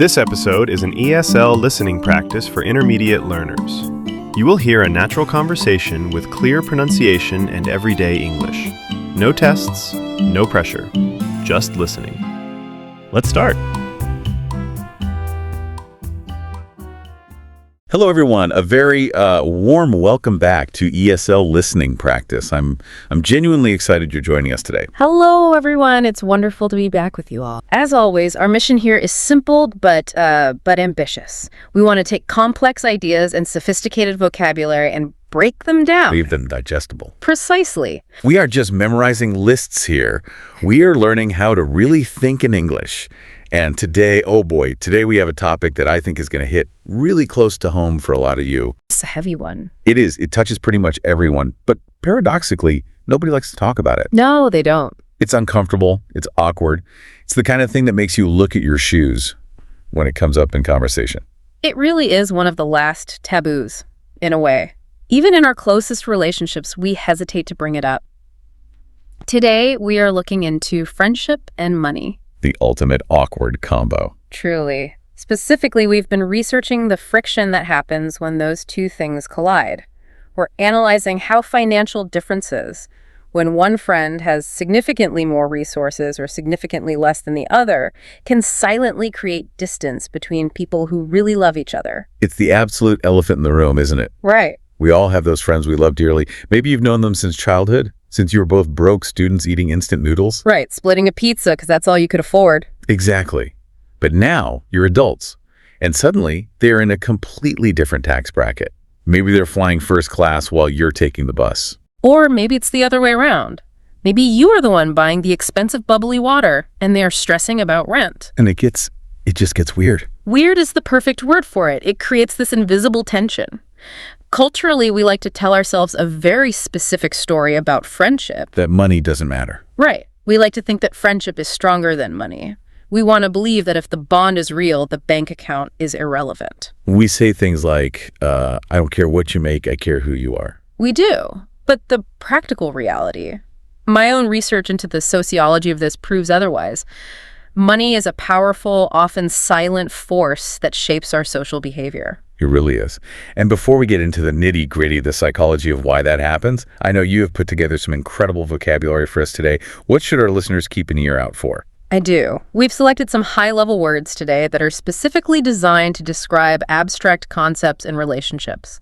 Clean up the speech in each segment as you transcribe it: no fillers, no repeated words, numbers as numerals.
This episode is an ESL listening practice for intermediate learners. You will hear a natural conversation with clear pronunciation and everyday English. No tests, no pressure, just listening. Let's start. Hello, everyone. A very warm welcome back to ESL listening practice. I'm genuinely excited you're joining us today. Hello, everyone. It's wonderful to be back with you all. As always, our mission here is simple but ambitious. We want to take complex ideas and sophisticated vocabulary and break them down. Leave them digestible. Precisely. We are just memorizing lists here. We are learning how to really think in English. And today, oh boy, today we have a topic that I think is going to hit really close to home for a lot of you. It's a heavy one. It is. It touches pretty much everyone. But paradoxically, nobody likes to talk about it. No, they don't. It's uncomfortable. It's awkward. It's the kind of thing that makes you look at your shoes when it comes up in conversation. It really is one of the last taboos, in a way. Even in our closest relationships, we hesitate to bring it up. Today, we are looking into friendship and money. The ultimate awkward combo. Truly. Specifically, we've been researching the friction that happens when those two things collide. We're analyzing how financial differences, when one friend has significantly more resources or significantly less than the other, can silently create distance between people who really love each other. It's the absolute elephant in the room, isn't it? Right. We all have those friends we love dearly. Maybe you've known them since childhood, since you were both broke students eating instant noodles. Right, splitting a pizza because that's all you could afford. Exactly. But now you're adults, and suddenly they're in a completely different tax bracket. Maybe they're flying first class while you're taking the bus. Or maybe it's the other way around. Maybe you are the one buying the expensive bubbly water, and they are stressing about rent. And it just gets weird. Weird is the perfect word for it. It creates this invisible tension. Culturally, we like to tell ourselves a very specific story about friendship. That money doesn't matter. Right. We like to think that friendship is stronger than money. We want to believe that if the bond is real, the bank account is irrelevant. We say things like, I don't care what you make, I care who you are. We do. But the practical reality, my own research into the sociology of this proves otherwise. Money is a powerful, often silent force that shapes our social behavior. It really is. And before we get into the nitty-gritty, the psychology of why that happens, I know you have put together some incredible vocabulary for us today. What should our listeners keep an ear out for? I do. We've selected some high-level words today that are specifically designed to describe abstract concepts in relationships.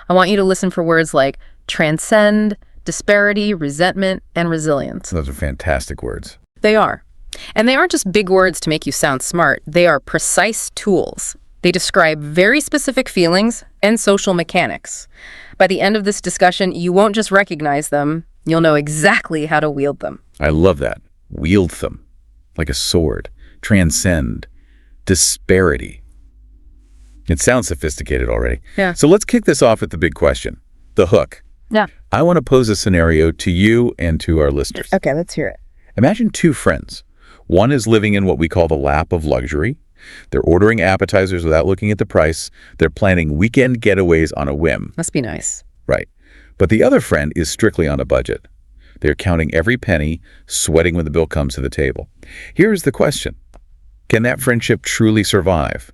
I want you to listen for words like transcend, disparity, resentment, and resilience. Those are fantastic words. They are. And they aren't just big words to make you sound smart. They are precise tools. They describe very specific feelings and social mechanics. By the end of this discussion, you won't just recognize them, you'll know exactly how to wield them. I love that. Wield them. Like a sword. Transcend. Disparity. It sounds sophisticated already. Yeah. So let's kick this off with the big question. The hook. Yeah. I want to pose a scenario to you and to our listeners. Okay, let's hear it. Imagine two friends. One is living in what we call the lap of luxury. They're ordering appetizers without looking at the price. They're planning weekend getaways on a whim. Must be nice. Right. But the other friend is strictly on a budget. They're counting every penny, sweating when the bill comes to the table. Here's the question. Can that friendship truly survive?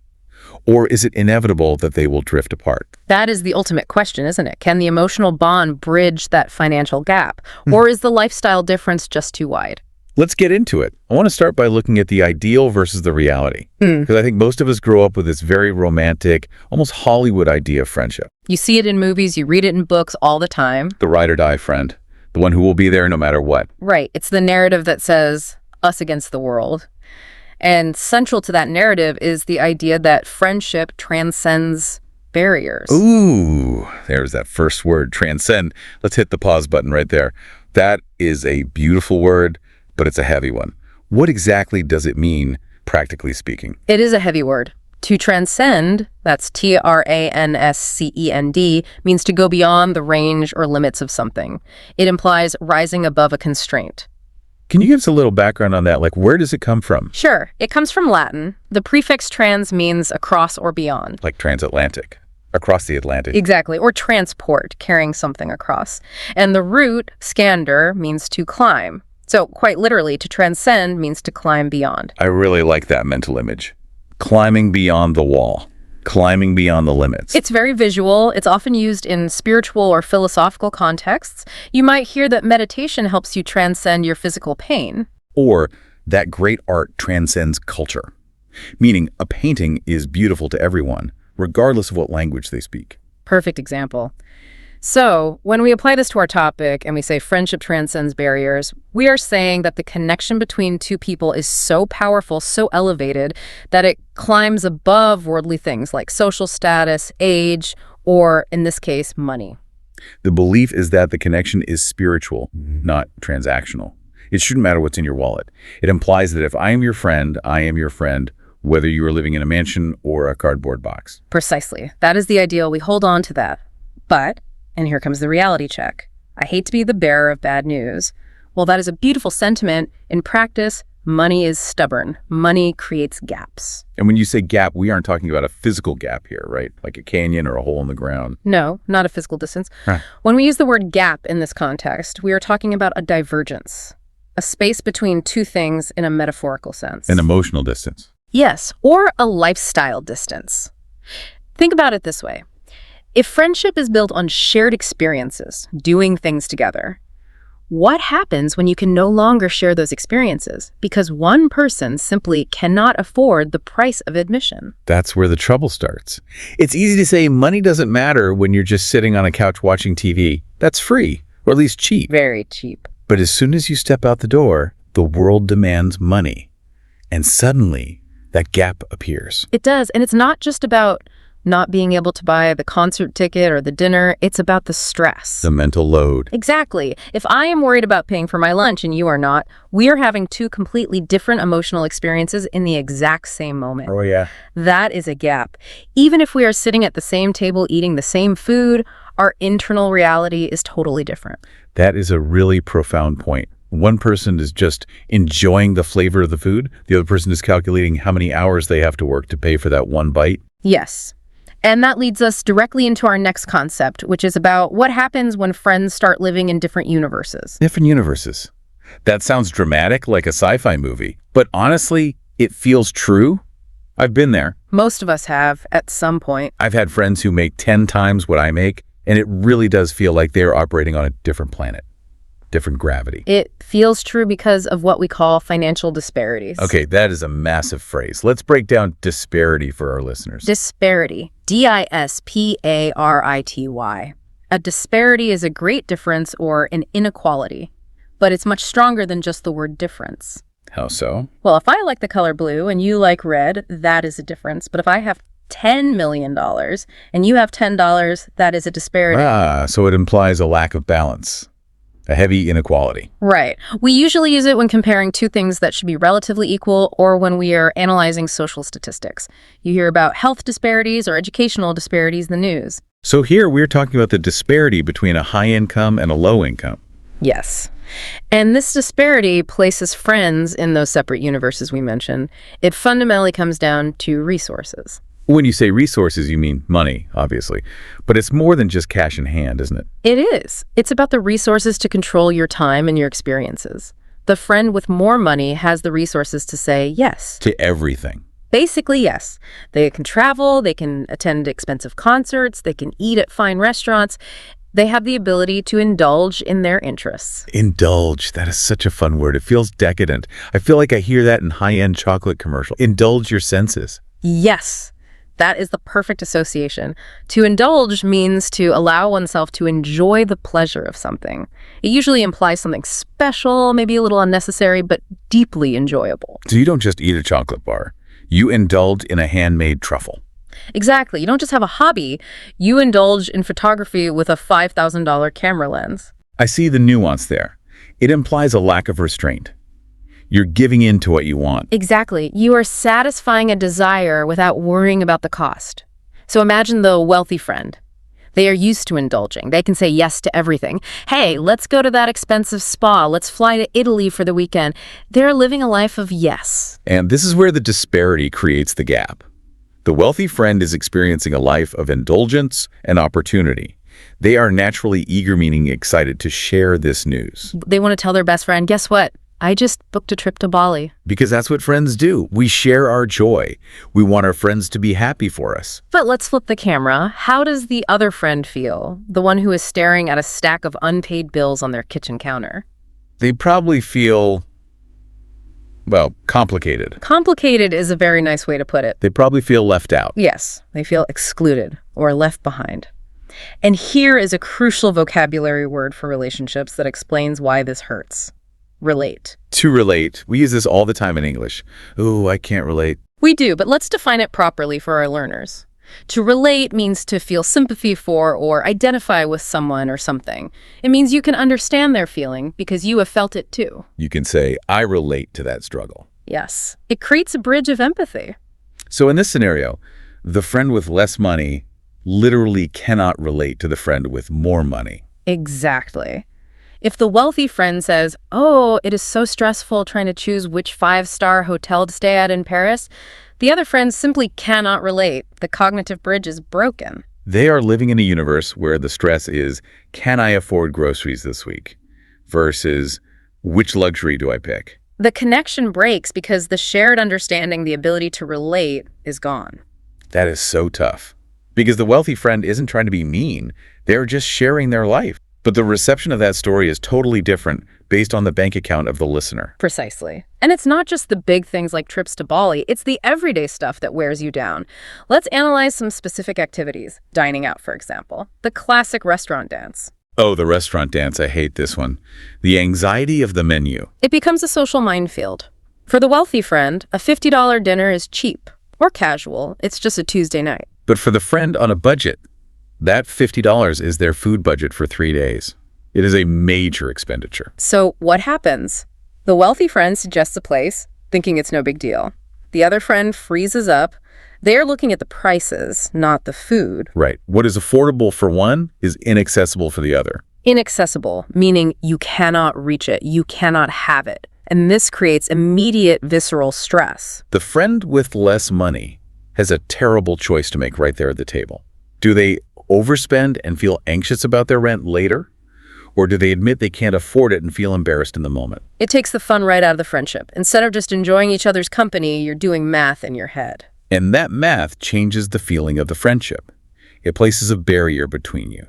Or is it inevitable that they will drift apart? That is the ultimate question, isn't it? Can the emotional bond bridge that financial gap? Or is the lifestyle difference just too wide? Let's get into it. I want to start by looking at the ideal versus the reality. Because I think most of us grow up with this very romantic, almost Hollywood idea of friendship. You see it in movies, you read it in books all the time. The ride or die friend. The one who will be there no matter what. Right. It's the narrative that says us against the world. And central to that narrative is the idea that friendship transcends barriers. Ooh, there's that first word, transcend. Let's hit the pause button right there. That is a beautiful word, but it's a heavy one. What exactly does it mean, practically speaking? It is a heavy word. To transcend, that's T-R-A-N-S-C-E-N-D, means to go beyond the range or limits of something. It implies rising above a constraint. Can you give us a little background on that? Like, where does it come from? Sure. It comes from Latin. The prefix trans means across or beyond. Like transatlantic, across the Atlantic. Exactly. Or transport, carrying something across. And the root, scander, means to climb. So quite literally, to transcend means to climb beyond. I really like that mental image. Climbing beyond the wall. Climbing beyond the limits. It's very visual. It's often used in spiritual or philosophical contexts. You might hear that meditation helps you transcend your physical pain. Or that great art transcends culture. Meaning, a painting is beautiful to everyone, regardless of what language they speak. Perfect example. So, when we apply this to our topic and we say friendship transcends barriers, we are saying that the connection between two people is so powerful, so elevated, that it climbs above worldly things like social status, age, or, in this case, money. The belief is that the connection is spiritual, not transactional. It shouldn't matter what's in your wallet. It implies that if I am your friend, I am your friend, whether you are living in a mansion or a cardboard box. Precisely. That is the ideal. We hold on to that. But, and here comes the reality check. I hate to be the bearer of bad news. While that is a beautiful sentiment, in practice, money is stubborn. Money creates gaps. And when you say gap, we aren't talking about a physical gap here, right? Like a canyon or a hole in the ground. No, not a physical distance. Huh. When we use the word gap in this context, we are talking about a divergence, a space between two things in a metaphorical sense. An emotional distance. Yes, or a lifestyle distance. Think about it this way. If friendship is built on shared experiences, doing things together, what happens when you can no longer share those experiences because one person simply cannot afford the price of admission? That's where the trouble starts. It's easy to say money doesn't matter when you're just sitting on a couch watching TV. That's free, or at least cheap. Very cheap. But as soon as you step out the door, the world demands money. And suddenly, that gap appears. It does, and it's not just about not being able to buy the concert ticket or the dinner. It's about the stress. The mental load. Exactly. If I am worried about paying for my lunch and you are not, we are having two completely different emotional experiences in the exact same moment. Oh, yeah. That is a gap. Even if we are sitting at the same table eating the same food, our internal reality is totally different. That is a really profound point. One person is just enjoying the flavor of the food. The other person is calculating how many hours they have to work to pay for that one bite. Yes. And that leads us directly into our next concept, which is about what happens when friends start living in different universes. Different universes. That sounds dramatic, like a sci-fi movie. But honestly, it feels true. I've been there. Most of us have, at some point. I've had friends who make 10 times what I make, and it really does feel like they're operating on a different planet. Different gravity. It feels true because of what we call financial disparities. Okay, that is a massive phrase. Let's break down disparity for our listeners. Disparity. D-I-S-P-A-R-I-T-Y. A disparity is a great difference or an inequality, but it's much stronger than just the word difference. How so? Well, if I like the color blue and you like red, that is a difference. But if I have $10 million and you have $10, that is a disparity. So it implies a lack of balance. A heavy inequality. Right. We usually use it when comparing two things that should be relatively equal or when we are analyzing social statistics. You hear about health disparities or educational disparities in the news. So here we're talking about the disparity between a high income and a low income. Yes. And this disparity places friends in those separate universes we mentioned. It fundamentally comes down to resources. When you say resources, you mean money, obviously. But it's more than just cash in hand, isn't it? It is. It's about the resources to control your time and your experiences. The friend with more money has the resources to say yes. To everything. Basically, yes. They can travel, they can attend expensive concerts, they can eat at fine restaurants. They have the ability to indulge in their interests. Indulge. That is such a fun word. It feels decadent. I feel like I hear that in high-end chocolate commercial. Indulge your senses. Yes. That is the perfect association. To indulge means to allow oneself to enjoy the pleasure of something. It usually implies something special, maybe a little unnecessary, but deeply enjoyable. So you don't just eat a chocolate bar. You indulge in a handmade truffle. Exactly. You don't just have a hobby. You indulge in photography with a $5,000 camera lens. I see the nuance there. It implies a lack of restraint. You're giving in to what you want. Exactly. You are satisfying a desire without worrying about the cost. So imagine the wealthy friend. They are used to indulging. They can say yes to everything. Hey, let's go to that expensive spa. Let's fly to Italy for the weekend. They're living a life of yes. And this is where the disparity creates the gap. The wealthy friend is experiencing a life of indulgence and opportunity. They are naturally eager, meaning excited to share this news. They want to tell their best friend, guess what? I just booked a trip to Bali. Because that's what friends do. We share our joy. We want our friends to be happy for us. But let's flip the camera. How does the other friend feel? The one who is staring at a stack of unpaid bills on their kitchen counter. They probably feel, well, complicated. Complicated is a very nice way to put it. They probably feel left out. Yes, they feel excluded or left behind. And here is a crucial vocabulary word for relationships that explains why this hurts. Relate. To relate, we use this all the time in English. Ooh, I can't relate. We do, but let's define it properly for our learners. To relate means to feel sympathy for or identify with someone or something. It means you can understand their feeling because you have felt it too. You can say, I relate to that struggle. Yes. It creates a bridge of empathy. So in this scenario, the friend with less money literally cannot relate to the friend with more money. Exactly. If the wealthy friend says, "Oh, it is so stressful trying to choose which 5-star hotel to stay at in Paris," the other friend simply cannot relate. The cognitive bridge is broken. They are living in a universe where the stress is, can I afford groceries this week? Versus, which luxury do I pick? The connection breaks because the shared understanding, the ability to relate, is gone. That is so tough. Because the wealthy friend isn't trying to be mean. They're just sharing their life. But the reception of that story is totally different based on the bank account of the listener. Precisely. And it's not just the big things like trips to Bali, it's the everyday stuff that wears you down. Let's analyze some specific activities. Dining out, for example. The classic restaurant dance. Oh, the restaurant dance, I hate this one. The anxiety of the menu. It becomes a social minefield. For the wealthy friend, a $50 dinner is cheap or casual. It's just a Tuesday night. But for the friend on a budget, that $50 is their food budget for 3 days. It is a major expenditure. So what happens? The wealthy friend suggests a place, thinking it's no big deal. The other friend freezes up. They're looking at the prices, not the food. Right. What is affordable for one is inaccessible for the other. Inaccessible, meaning you cannot reach it, you cannot have it. And this creates immediate visceral stress. The friend with less money has a terrible choice to make right there at the table. Do they overspend and feel anxious about their rent later? Or do they admit they can't afford it and feel embarrassed in the moment? It takes the fun right out of the friendship. Instead of just enjoying each other's company, you're doing math in your head. And that math changes the feeling of the friendship. It places a barrier between you.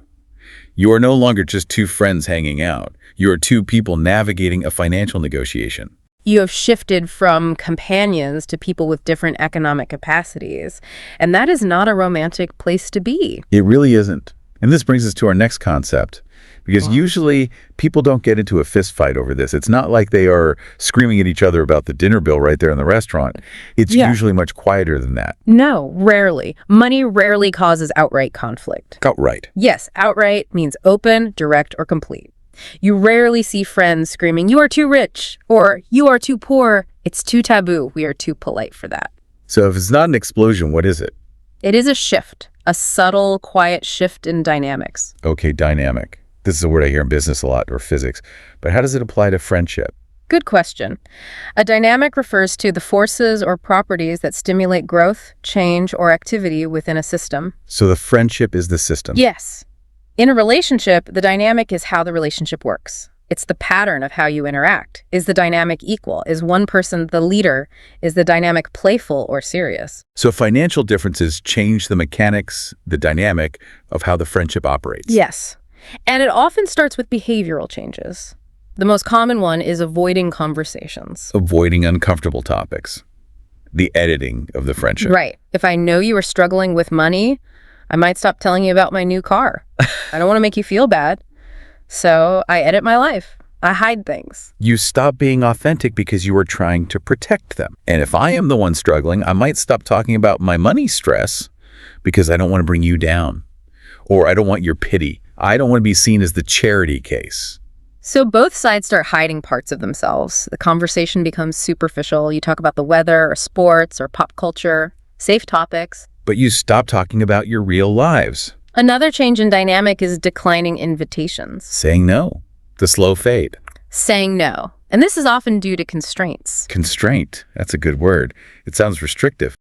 You are no longer just two friends hanging out. You are two people navigating a financial negotiation. You have shifted from companions to people with different economic capacities. And that is not a romantic place to be. It really isn't. And this brings us to our next concept. Because usually people don't get into a fist fight over this. It's not like they are screaming at each other about the dinner bill right there in the restaurant. It's usually much quieter than that. No, rarely. Money rarely causes outright conflict. Outright. Yes, outright means open, direct, or complete. You rarely see friends screaming, "You are too rich," or "You are too poor." It's too taboo. We are too polite for that. So if it's not an explosion, what is it? It is a shift, a subtle, quiet shift in dynamics. Okay, dynamic. This is a word I hear in business a lot, or physics. But how does it apply to friendship? Good question. A dynamic refers to the forces or properties that stimulate growth, change, or activity within a system. So the friendship is the system. Yes. In a relationship, the dynamic is how the relationship works. It's the pattern of how you interact. Is the dynamic equal? Is one person the leader? Is the dynamic playful or serious? So financial differences change the mechanics, the dynamic of how the friendship operates. Yes. And it often starts with behavioral changes. The most common one is avoiding conversations. Avoiding uncomfortable topics. The editing of the friendship. Right. If I know you are struggling with money, I might stop telling you about my new car. I don't want to make you feel bad. So I edit my life. I hide things. You stop being authentic because you are trying to protect them. And if I am the one struggling, I might stop talking about my money stress because I don't want to bring you down. Or I don't want your pity. I don't want to be seen as the charity case. So both sides start hiding parts of themselves. The conversation becomes superficial. You talk about the weather or sports or pop culture, safe topics. But you stop talking about your real lives. Another change in dynamic is declining invitations. Saying no. The slow fade. Saying no. And this is often due to constraints. Constraint. That's a good word. It sounds restrictive.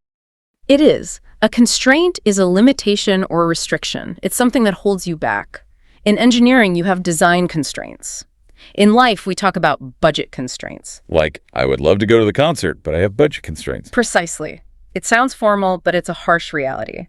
It is. A constraint is a limitation or restriction. It's something that holds you back. In engineering, you have design constraints. In life, we talk about budget constraints. Like, I would love to go to the concert, but I have budget constraints. Precisely. It sounds formal, but it's a harsh reality.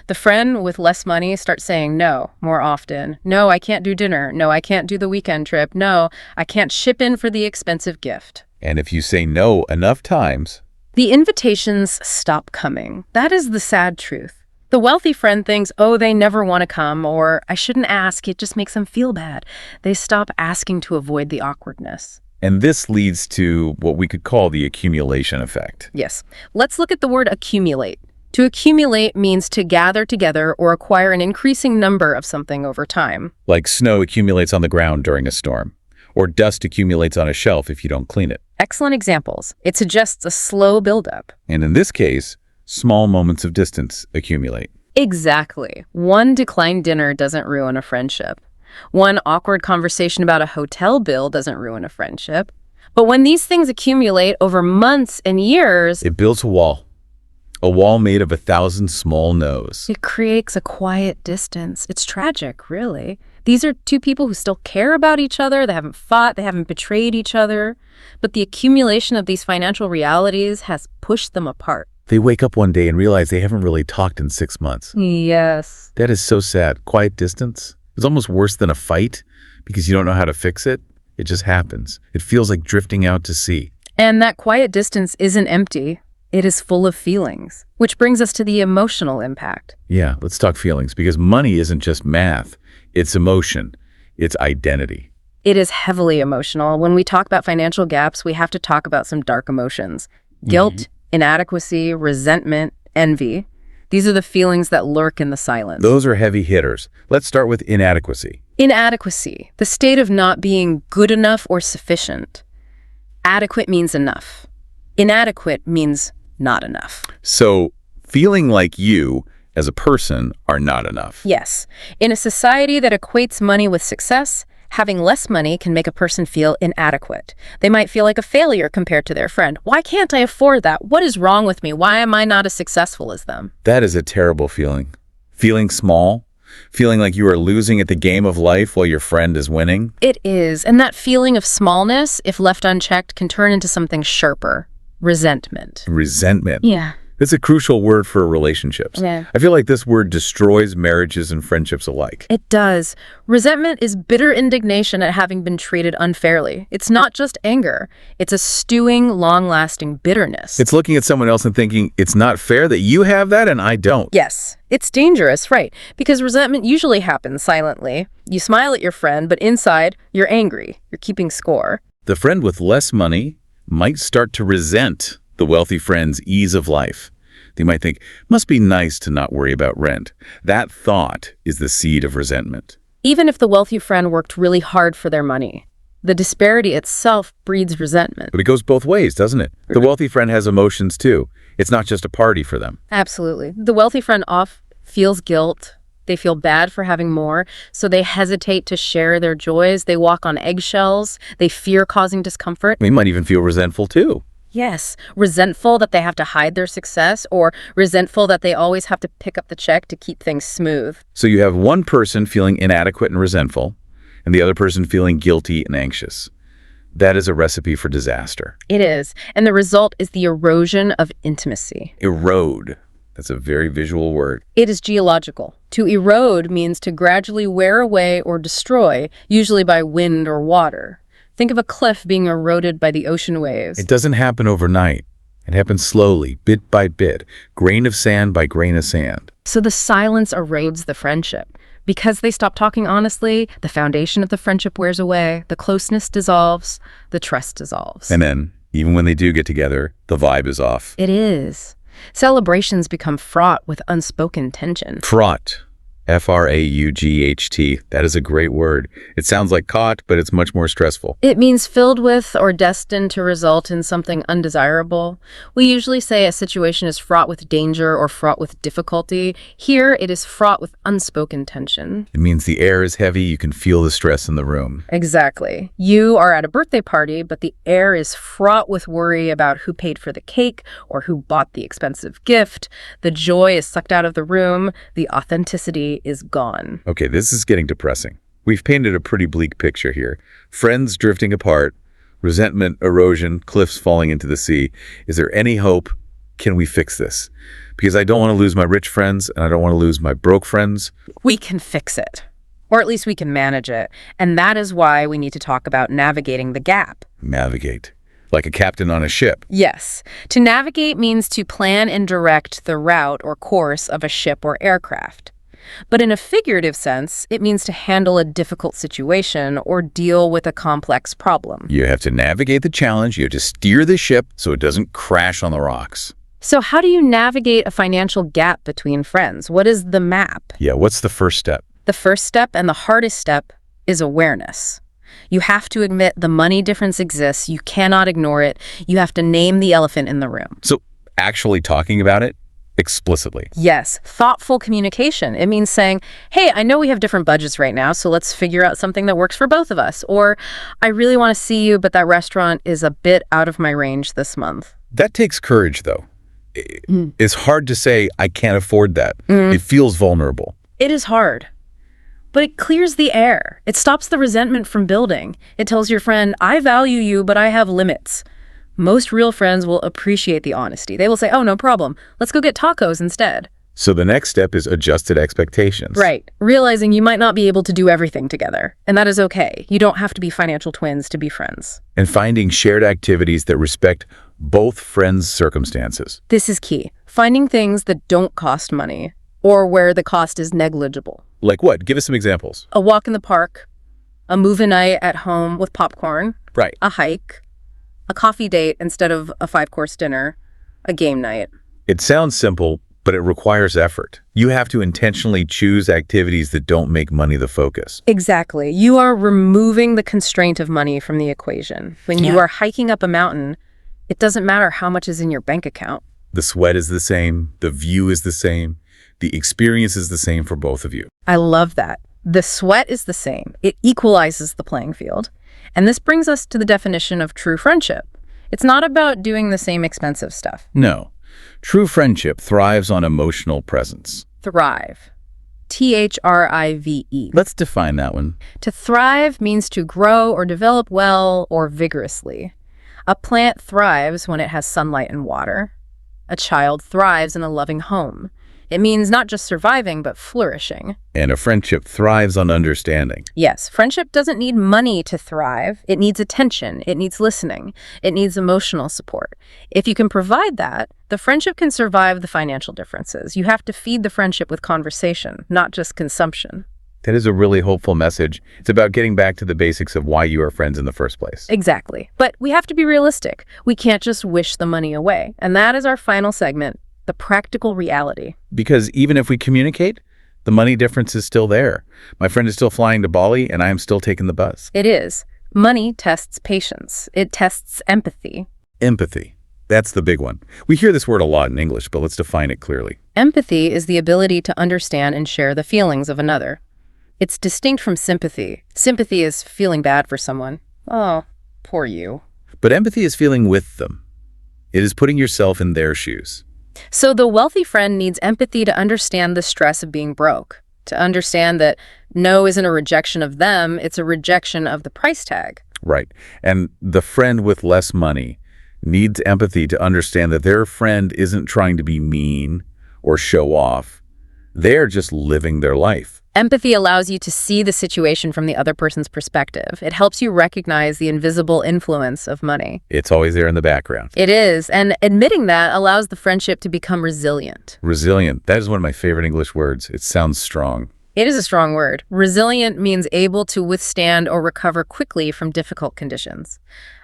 The friend with less money starts saying no more often. No, I can't do dinner. No, I can't do the weekend trip. No, I can't ship in for the expensive gift. And if you say no enough times, the invitations stop coming. That is the sad truth. The wealthy friend thinks, oh, they never want to come, or I shouldn't ask, it just makes them feel bad. They stop asking to avoid the awkwardness. and this leads to what we could call the accumulation effect. Yes. Let's look at the word accumulate. To accumulate means to gather together or acquire an increasing number of something over time. Like snow accumulates on the ground during a storm, or dust accumulates on a shelf if you don't clean it. Excellent examples. It suggests a slow buildup. And in this case, small moments of distance accumulate. Exactly. One declined dinner doesn't ruin a friendship. One awkward conversation about a hotel bill doesn't ruin a friendship. But when these things accumulate over months and years, It builds a wall made of 1,000 small no's. it creates a quiet distance. It's tragic, really. These are two people who still care about each other. They haven't fought. They haven't betrayed each other. But the accumulation of these financial realities has pushed them apart. They wake up one day and realize they haven't really talked in 6 months. Yes. That is so sad. Quiet distance. It's almost worse than a fight because you don't know how to fix it. It just happens. It feels like drifting out to sea. And that quiet distance isn't empty. It is full of feelings, which brings us to the emotional impact. Yeah, let's talk feelings, because money isn't just math. It's emotion. It's identity. It is heavily emotional. When we talk about financial gaps, we have to talk about some dark emotions. Guilt, inadequacy, resentment, envy. These are the feelings that lurk in the silence. Those are heavy hitters. Let's start with inadequacy. Inadequacy, the state of not being good enough or sufficient. Adequate means enough. Inadequate means not enough. So, feeling like you, as a person, are not enough. Yes. In a society that equates money with success, having less money can make a person feel inadequate. They might feel like a failure compared to their friend. Why can't I afford that? What is wrong with me? Why am I not as successful as them? That is a terrible feeling. Feeling small, feeling like you are losing at the game of life while your friend is winning. It is. And that feeling of smallness, if left unchecked, can turn into something sharper. Resentment. Resentment. Yeah. It's a crucial word for relationships. Yeah. I feel like this word destroys marriages and friendships alike. It does. Resentment is bitter indignation at having been treated unfairly. It's not just anger. It's a stewing, long-lasting bitterness. It's looking at someone else and thinking, it's not fair that you have that and I don't. Yes, it's dangerous, right? Because resentment usually happens silently. You smile at your friend, but inside, you're angry. You're keeping score. The friend with less money might start to resent the wealthy friend's ease of life. They might think, must be nice to not worry about rent. That thought is the seed of resentment. Even if the wealthy friend worked really hard for their money, the disparity itself breeds resentment. But it goes both ways, doesn't it? The wealthy friend has emotions too. It's not just a party for them. Absolutely. The wealthy friend often feels guilt. They feel bad for having more, so they hesitate to share their joys. They walk on eggshells. They fear causing discomfort. They might even feel resentful too. Yes, resentful that they have to hide their success, or resentful that they always have to pick up the check to keep things smooth. So you have one person feeling inadequate and resentful, and the other person feeling guilty and anxious. That is a recipe for disaster. It is, and the result is the erosion of intimacy. Erode. That's a very visual word. It is geological. To erode means to gradually wear away or destroy, usually by wind or water. Think of a cliff being eroded by the ocean waves. It doesn't happen overnight. It happens slowly, bit by bit, grain of sand by grain of sand. So the silence erodes the friendship. Because they stop talking honestly, the foundation of the friendship wears away, the closeness dissolves, the trust dissolves. And then, even when they do get together, the vibe is off. It is. Celebrations become fraught with unspoken tension. Fraught. F-R-A-U-G-H-T. That is a great word. It sounds like caught, but it's much more stressful. It means filled with or destined to result in something undesirable. We usually say a situation is fraught with danger or fraught with difficulty. Here, it is fraught with unspoken tension. It means the air is heavy. You can feel the stress in the room. Exactly. You are at a birthday party, but the air is fraught with worry about who paid for the cake or who bought the expensive gift. The joy is sucked out of the room. The authenticity is gone. Okay, this is getting depressing. We've painted a pretty bleak picture here. Friends drifting apart, resentment, erosion, cliffs falling into the sea. Is there any hope? Can we fix this? Because I don't want to lose my rich friends, and I don't want to lose my broke friends. We can fix it. Or at least we can manage it. And that is why we need to talk about navigating the gap. Navigate. Like a captain on a ship. Yes. To navigate means to plan and direct the route or course of a ship or aircraft. But in a figurative sense, it means to handle a difficult situation or deal with a complex problem. You have to navigate the challenge. You have to steer the ship so it doesn't crash on the rocks. So how do you navigate a financial gap between friends? What is the map? Yeah, what's the first step? The first step and the hardest step is awareness. You have to admit the money difference exists. You cannot ignore it. You have to name the elephant in the room. So actually talking about it explicitly. Yes, thoughtful communication. It means saying, hey, I know we have different budgets right now, so let's figure out something that works for both of us. Or, I really want to see you, but that restaurant is a bit out of my range this month. That takes courage, though. It's hard to say, I can't afford that. It feels vulnerable. It is hard. But it clears the air. It stops the resentment from building. It tells your friend, I value you, but I have limits. Most real friends will appreciate the honesty. They will say, oh, no problem. Let's go get tacos instead. So the next step is adjusted expectations. Right. Realizing you might not be able to do everything together. And that is okay. You don't have to be financial twins to be friends. And finding shared activities that respect both friends' circumstances. This is key. Finding things that don't cost money or where the cost is negligible. Like what? Give us some examples. A walk in the park, a movie night at home with popcorn, Right. a hike, a coffee date instead of a 5-course dinner, a game night. It sounds simple, but it requires effort. You have to intentionally choose activities that don't make money the focus. Exactly. You are removing the constraint of money from the equation. When you are hiking up a mountain, it doesn't matter how much is in your bank account. The sweat is the same. The view is the same. The experience is the same for both of you. I love that. The sweat is the same. It equalizes the playing field. And this brings us to the definition of true friendship. It's not about doing the same expensive stuff. No. True friendship thrives on emotional presence. Thrive. Thrive. Let's define that one. To thrive means to grow or develop well or vigorously. A plant thrives when it has sunlight and water. A child thrives in a loving home. It means not just surviving, but flourishing. And a friendship thrives on understanding. Yes, friendship doesn't need money to thrive. It needs attention. It needs listening. It needs emotional support. If you can provide that, the friendship can survive the financial differences. You have to feed the friendship with conversation, not just consumption. That is a really hopeful message. It's about getting back to the basics of why you are friends in the first place. Exactly. But we have to be realistic. We can't just wish the money away. And that is our final segment, the practical reality. Because even if we communicate, the money difference is still there. My friend is still flying to Bali, and I am still taking the bus. It is. Money tests patience. It tests empathy. Empathy. That's the big one. We hear this word a lot in English, but let's define it clearly. Empathy is the ability to understand and share the feelings of another. It's distinct from sympathy. Sympathy is feeling bad for someone. Oh, poor you. But empathy is feeling with them. It is putting yourself in their shoes. So the wealthy friend needs empathy to understand the stress of being broke, to understand that no isn't a rejection of them, it's a rejection of the price tag. Right. And the friend with less money needs empathy to understand that their friend isn't trying to be mean or show off. They're just living their life. Empathy allows you to see the situation from the other person's perspective. It helps you recognize the invisible influence of money. It's always there in the background. It is, and admitting that allows the friendship to become resilient. Resilient. That is one of my favorite English words. It sounds strong. It is a strong word. Resilient means able to withstand or recover quickly from difficult conditions.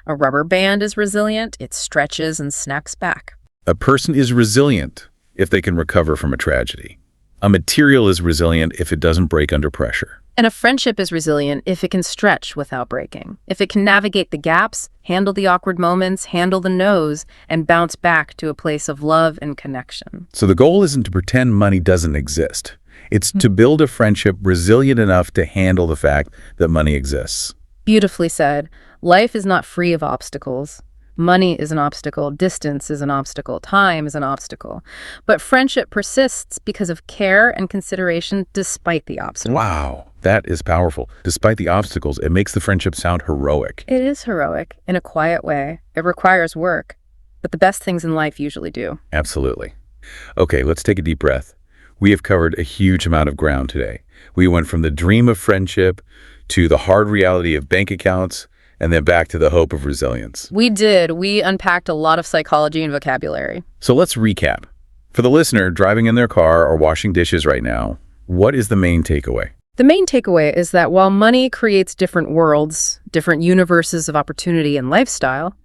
A rubber band is resilient. It stretches and snaps back. A person is resilient if they can recover from a tragedy. A material is resilient if it doesn't break under pressure. And a friendship is resilient if it can stretch without breaking. If it can navigate the gaps, handle the awkward moments, handle the no's, and bounce back to a place of love and connection. So the goal isn't to pretend money doesn't exist. It's to build a friendship resilient enough to handle the fact that money exists. Beautifully said. Life is not free of obstacles, Money is an obstacle, distance is an obstacle, time is an obstacle. But friendship persists because of care and consideration despite the obstacle. Wow, that is powerful. Despite the obstacles, it makes the friendship sound heroic. It is heroic in a quiet way. It requires work, but the best things in life usually do. Absolutely. Okay, let's take a deep breath. We have covered a huge amount of ground today. We went from the dream of friendship to the hard reality of bank accounts, and then back to the hope of resilience. We did. We unpacked a lot of psychology and vocabulary. So let's recap. For the listener driving in their car or washing dishes right now, what is the main takeaway? The main takeaway is that while money creates different worlds, different universes of opportunity and lifestyle,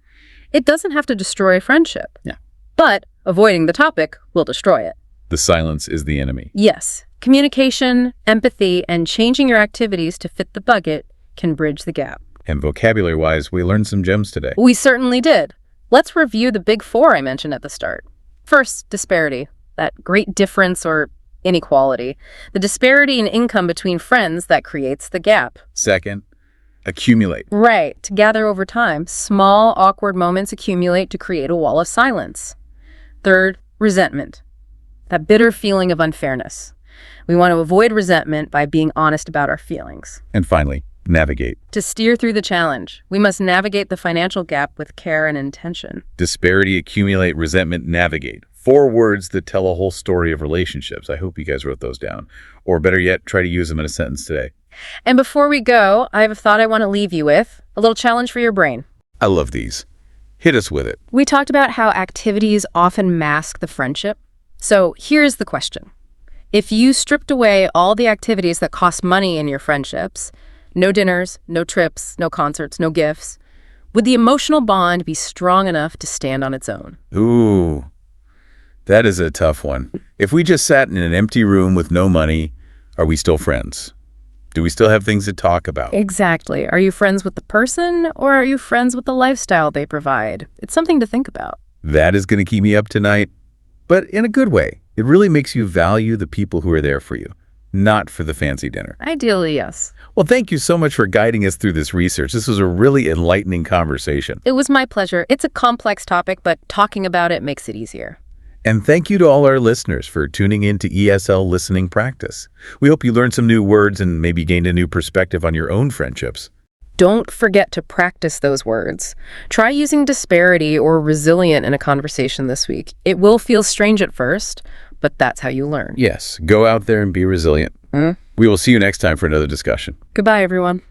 it doesn't have to destroy friendship. Yeah. But avoiding the topic will destroy it. The silence is the enemy. Yes. Communication, empathy, and changing your activities to fit the budget can bridge the gap. And vocabulary-wise, we learned some gems today. We certainly did. Let's review the big four I mentioned at the start. First, disparity, that great difference or inequality. The disparity in income between friends that creates the gap. Second, accumulate. Right, to gather over time. Small, awkward moments accumulate to create a wall of silence. Third, resentment, that bitter feeling of unfairness. We want to avoid resentment by being honest about our feelings. And finally, navigate. To steer through the challenge, we must navigate the financial gap with care and intention. Disparity, accumulate, resentment, navigate. 4 words that tell a whole story of relationships. I hope you guys wrote those down. Or better yet, try to use them in a sentence today. And before we go, I have a thought I want to leave you with, a little challenge for your brain. I love these. Hit us with it. We talked about how activities often mask the friendship. So here's the question. If you stripped away all the activities that cost money in your friendships, no dinners, no trips, no concerts, no gifts, would the emotional bond be strong enough to stand on its own? Ooh, that is a tough one. If we just sat in an empty room with no money, are we still friends? Do we still have things to talk about? Exactly. Are you friends with the person or are you friends with the lifestyle they provide? It's something to think about. That is going to keep me up tonight, but in a good way. It really makes you value the people who are there for you, not for the fancy dinner. Ideally, yes. Well, thank you so much for guiding us through this research. This was a really enlightening conversation. It was my pleasure. It's a complex topic, but talking about it makes it easier. And thank you to all our listeners for tuning in to ESL Listening Practice. We hope you learned some new words and maybe gained a new perspective on your own friendships. Don't forget to practice those words. Try using disparity or resilient in a conversation this week. It will feel strange at first, but that's how you learn. Yes, go out there and be resilient. We will see you next time for another discussion. Goodbye, everyone.